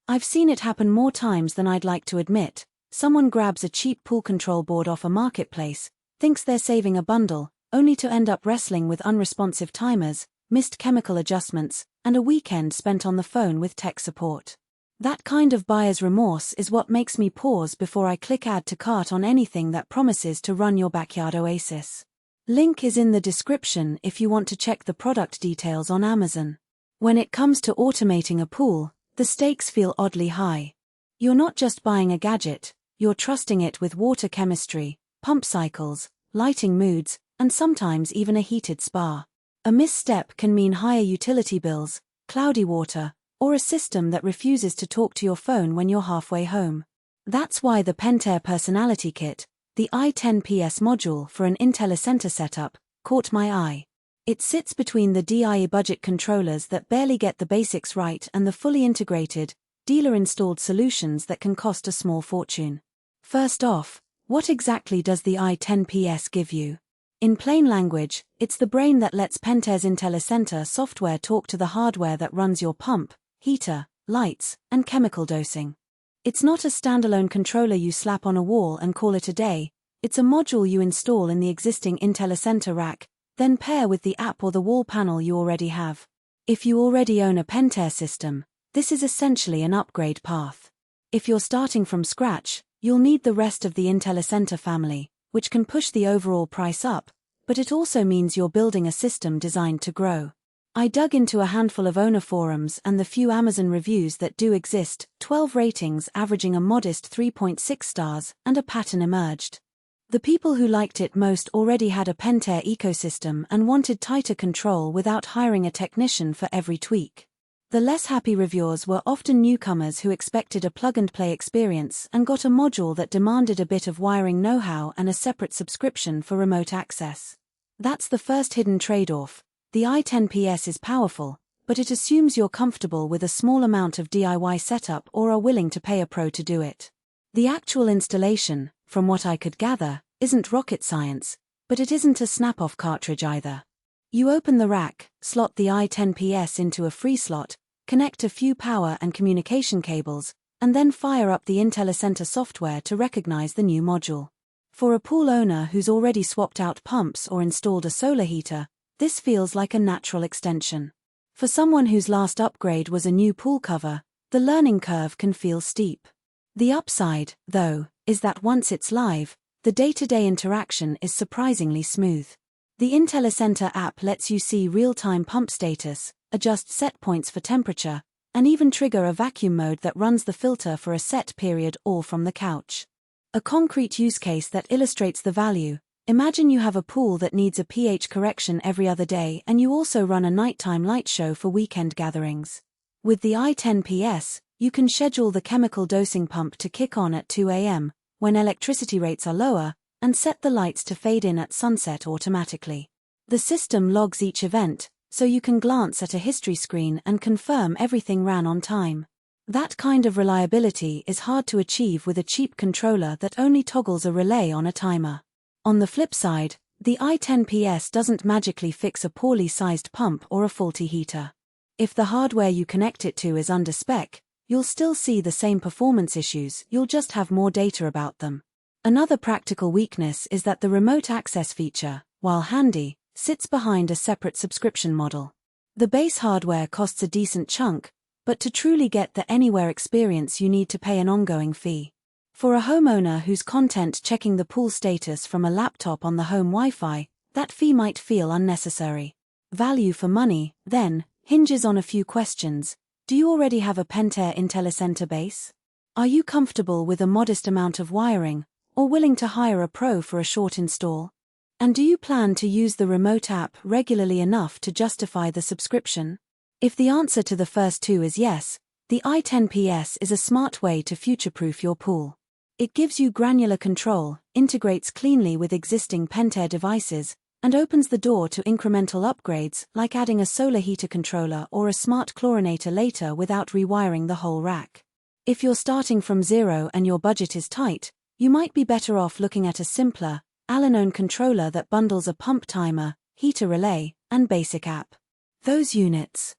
I've seen it happen more times than I'd like to admit. Someone grabs a cheap pool control board off a marketplace, thinks they're saving a bundle, only to end up wrestling with unresponsive timers, missed chemical adjustments, and a weekend spent on the phone with tech support. That kind of buyer's remorse is what makes me pause before I click add to cart on anything that promises to run your backyard oasis. Link is in the description if you want to check the product details on Amazon. When it comes to automating a pool, the stakes feel oddly high. You're not just buying a gadget, you're trusting it with water chemistry, pump cycles, lighting moods, and sometimes even a heated spa. A misstep can mean higher utility bills, cloudy water, or a system that refuses to talk to your phone when you're halfway home. That's why the Pentair Personality Kit, the i10PS module for an IntelliCenter setup, caught my eye. It sits between the DIY budget controllers that barely get the basics right and the fully integrated, dealer-installed solutions that can cost a small fortune. First off, what exactly does the i10PS give you? In plain language, it's the brain that lets Pentair's IntelliCenter software talk to the hardware that runs your pump, heater, lights, and chemical dosing. It's not a standalone controller you slap on a wall and call it a day. It's a module you install in the existing IntelliCenter rack, then pair with the app or the wall panel you already have. If you already own a Pentair system, this is essentially an upgrade path. If you're starting from scratch, you'll need the rest of the IntelliCenter family, which can push the overall price up, but it also means you're building a system designed to grow. I dug into a handful of owner forums and the few Amazon reviews that do exist, 12 ratings averaging a modest 3.6 stars, and a pattern emerged. The people who liked it most already had a Pentair ecosystem and wanted tighter control without hiring a technician for every tweak. The less happy reviewers were often newcomers who expected a plug-and-play experience and got a module that demanded a bit of wiring know-how and a separate subscription for remote access. That's the first hidden trade-off. The i10PS is powerful, but it assumes you're comfortable with a small amount of DIY setup or are willing to pay a pro to do it. The actual installation, from what I could gather, isn't rocket science, but it isn't a snap-off cartridge either. You open the rack, slot the i10PS into a free slot, connect a few power and communication cables, and then fire up the IntelliCenter software to recognize the new module. For a pool owner who's already swapped out pumps or installed a solar heater, this feels like a natural extension. For someone whose last upgrade was a new pool cover, the learning curve can feel steep. The upside, though, is that once it's live, the day-to-day interaction is surprisingly smooth. The IntelliCenter app lets you see real-time pump status, adjust set points for temperature, and even trigger a vacuum mode that runs the filter for a set period all from the couch. A concrete use case that illustrates the value: imagine you have a pool that needs a pH correction every other day and you also run a nighttime light show for weekend gatherings. With the i10PS, you can schedule the chemical dosing pump to kick on at 2 a.m., when electricity rates are lower, and set the lights to fade in at sunset automatically. The system logs each event, so you can glance at a history screen and confirm everything ran on time. That kind of reliability is hard to achieve with a cheap controller that only toggles a relay on a timer. On the flip side, the i10PS doesn't magically fix a poorly sized pump or a faulty heater. If the hardware you connect it to is under spec, you'll still see the same performance issues, you'll just have more data about them. Another practical weakness is that the remote access feature, while handy, sits behind a separate subscription model. The base hardware costs a decent chunk, but to truly get the anywhere experience you need to pay an ongoing fee. For a homeowner who's content checking the pool status from a laptop on the home Wi-Fi, that fee might feel unnecessary. Value for money, then, hinges on a few questions. Do you already have a Pentair IntelliCenter base? Are you comfortable with a modest amount of wiring, or willing to hire a pro for a short install? And do you plan to use the remote app regularly enough to justify the subscription? If the answer to the first two is yes, the i10PS is a smart way to future-proof your pool. It gives you granular control, integrates cleanly with existing Pentair devices, and opens the door to incremental upgrades like adding a solar heater controller or a smart chlorinator later without rewiring the whole rack. If you're starting from zero and your budget is tight, you might be better off looking at a simpler, all-in-one controller that bundles a pump timer, heater relay, and basic app. Those units,